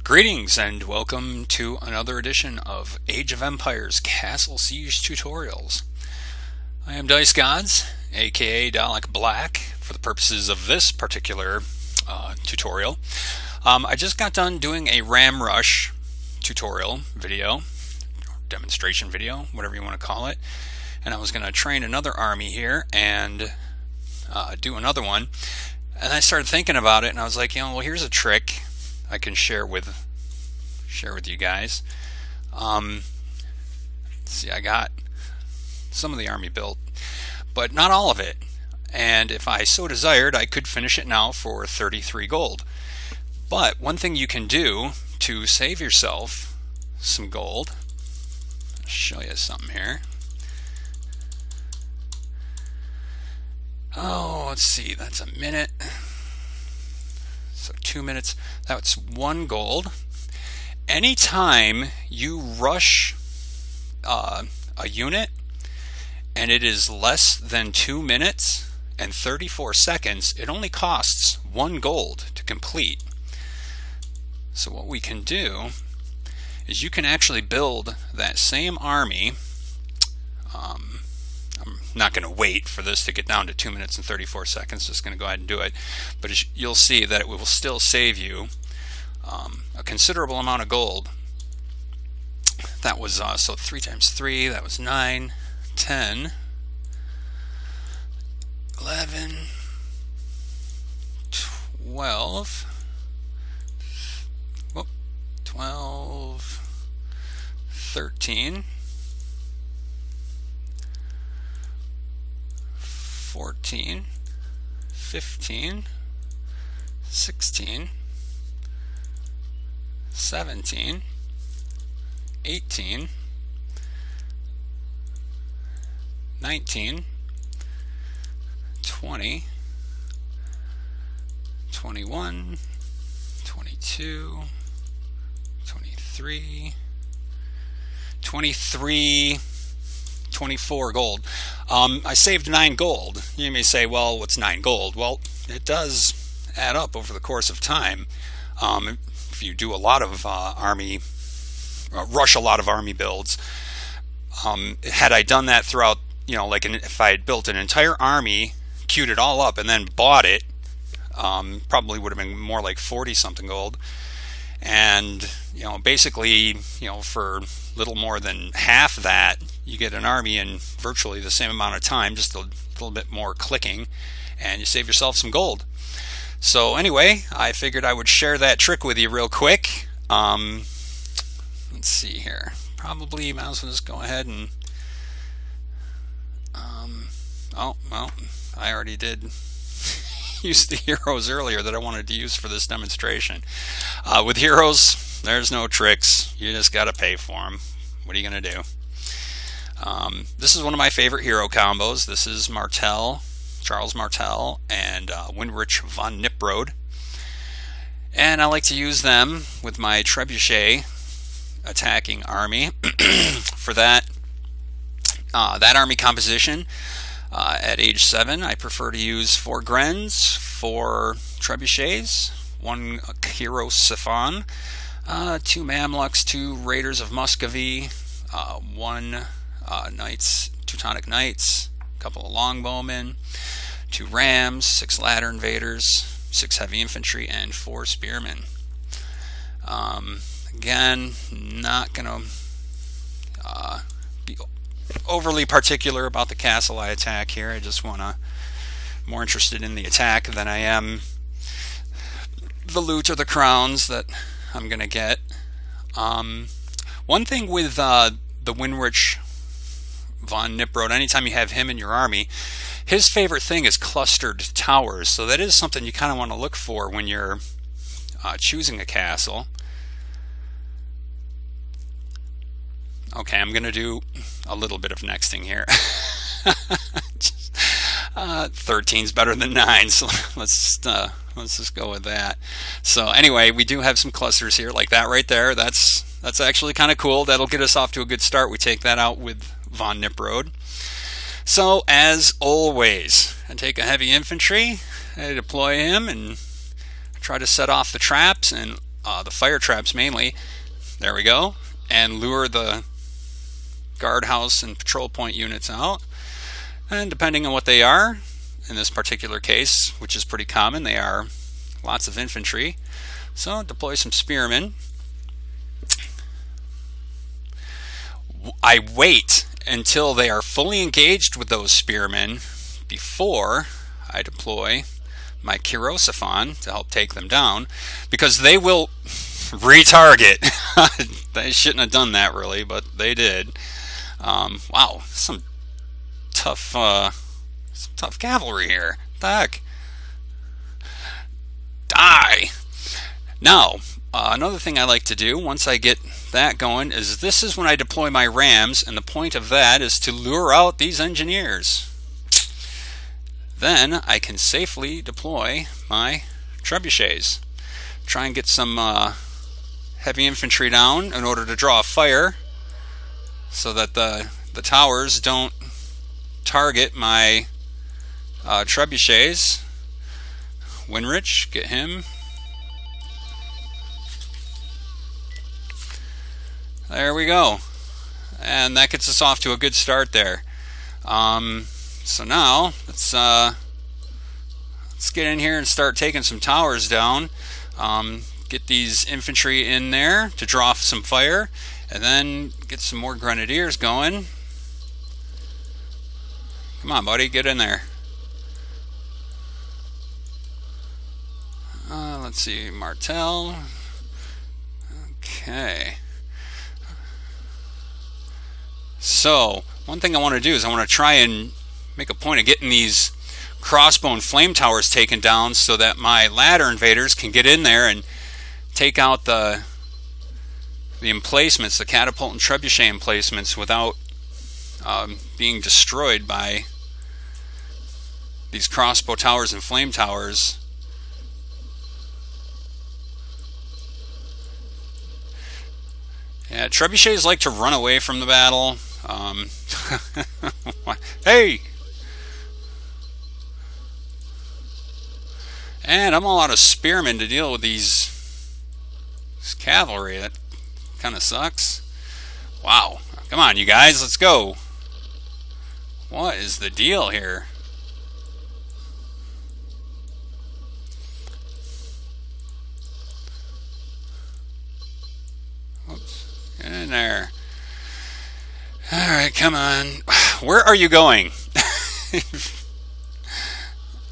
Greetings and welcome to another edition of Age of Empires Castle Siege Tutorials. I am Dice Gods, aka Dalek Black, for the purposes of this particular tutorial. I just got done doing a Ram Rush tutorial video, demonstration video, whatever you want to call it, and I was going to train another army here and do another one. And I started thinking about it, and I was like, well, here's a trick I can share with you guys. See, I got some of the army built, but not all of it. And if I so desired, I could finish it now for 33 gold. But one thing you can do to save yourself some gold, I'll show you something here. Oh, let's see, that's a minute. So 2 minutes, that's 1 gold. Anytime you rush a unit and it is less than 2 minutes and 34 seconds, it only costs 1 gold to complete. So what we can do is you can actually build that same army. I'm not going to wait for this to get down to 2 minutes and 34 seconds, just going to go ahead and do it. But you'll see that it will still save you a considerable amount of gold. That was, so 3 times 3, that was 9, 10, 11, 12, 13, 14, 15, 16, 17, 18, 19, 20, 21, 22, 23, 23, 24 gold. I saved 9 gold. You may say, well, what's 9 gold? Well, it does add up over the course of time. If you do a lot of rush a lot of army builds, had I done that throughout, like if I had built an entire army, queued it all up, and then bought it, probably would have been more like 40 something gold. And basically, for little more than half that, you get an army in virtually the same amount of time, just a little bit more clicking, and you save yourself some gold. So anyway, I figured I would share that trick with you real quick. Let's see here. Probably might as well just go ahead and oh well, I already did use the heroes earlier that I wanted to use for this demonstration. With heroes, there's no tricks. You just got to pay for them. What are you going to do? This is one of my favorite hero combos. This is Martel, Charles Martel, and Winrich von Kniprode. And I like to use them with my Trebuchet attacking army. For that army composition, at age 7, I prefer to use 4 Grens, 4 Trebuchets, 1 Hero Siphon, 2 Mamluks, 2 Raiders of Muscovy, 1 Teutonic Knights, a couple of Longbowmen, 2 Rams, 6 Ladder Invaders, 6 Heavy Infantry, and 4 Spearmen. Again, not going to be overly particular about the castle I attack here. I just more interested in the attack than I am the loot or the crowns that I'm going to get. One thing with the Winrich von Kniprode, anytime you have him in your army, his favorite thing is clustered towers. So that is something you kind of want to look for when you're choosing a castle. Okay, I'm going to do a little bit of nexting here. 13's better than 9, so let's just go with that. So anyway, we do have some clusters here, like that right there. That's actually kind of cool. That'll get us off to a good start. We take that out with von Kniprode. So as always, I take a heavy infantry, I deploy him, and try to set off the traps and the fire traps mainly. There we go. And lure the guardhouse and patrol point units out. And depending on what they are, in this particular case, which is pretty common, they are lots of infantry. So deploy some spearmen. I wait until they are fully engaged with those spearmen before I deploy my Kyrosophan to help take them down, because they will retarget. They shouldn't have done that really, but they did. Wow, some tough cavalry here. What the heck? Die! Now, another thing I like to do once I get that going is this is when I deploy my rams, and the point of that is to lure out these engineers. Then I can safely deploy my trebuchets. Try and get some heavy infantry down in order to draw a fire so that the towers don't target my trebuchets. Winrich, get him. There we go. And that gets us off to a good start there. So now let's get in here and start taking some towers down. Get these infantry in there to draw some fire, and then get some more grenadiers going. Come on, buddy, get in there. Let's see, Martel. Okay. So, one thing I want to do is I want to try and make a point of getting these crossbow and flame towers taken down so that my ladder invaders can get in there and take out the emplacements, the catapult and trebuchet emplacements, without being destroyed by these crossbow towers and flame towers. Yeah, trebuchets like to run away from the battle. Hey! And I'm all out of spearmen to deal with these cavalry. That kind of sucks. Wow. Come on, you guys, let's go. What is the deal here? Oops. Get in there. Alright, come on. Where are you going?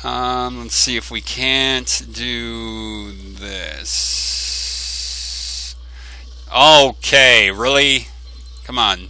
Let's see if we can't do this. Okay, really? Come on.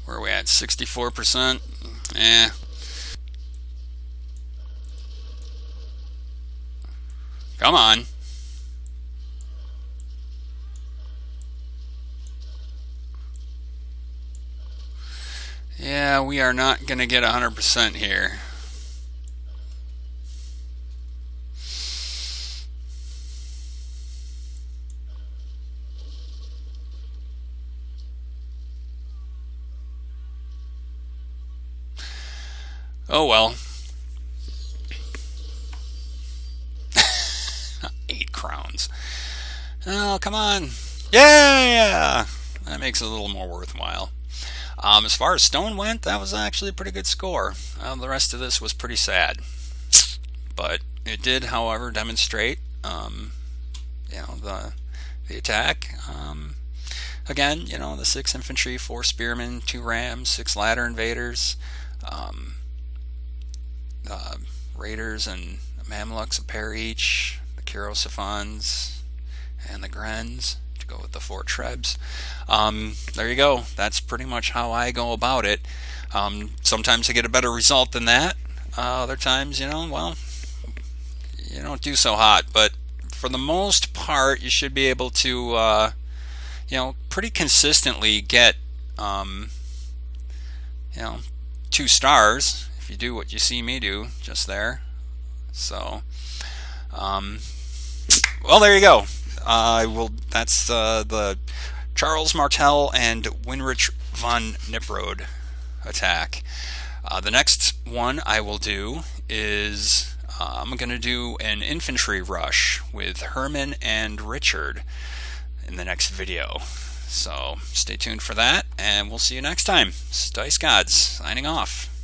Where are we at? 64%? Eh. Come on. Yeah, we are not going to get 100% here. Oh well. 8 crowns. Oh, come on. Yeah! That makes it a little more worthwhile. As far as stone went, that was actually a pretty good score. The rest of this was pretty sad. But it did, however, demonstrate the attack. Again, the 6 infantry, 4 spearmen, 2 rams, 6 ladder invaders, raiders and Mamluks, a pair each, the Kyrosophons, and the Grens to go with the 4 Trebs. There you go. That's pretty much how I go about it. Sometimes I get a better result than that. Other times, well, you don't do so hot. But for the most part, you should be able to, pretty consistently get, 2 stars if you do what you see me do just there. So, well, there you go. That's the Charles Martel and Winrich von Kniprode attack. The next one I will do is I'm going to do an infantry rush with Herman and Richard in the next video. So stay tuned for that, and we'll see you next time. This is Dice Gods signing off.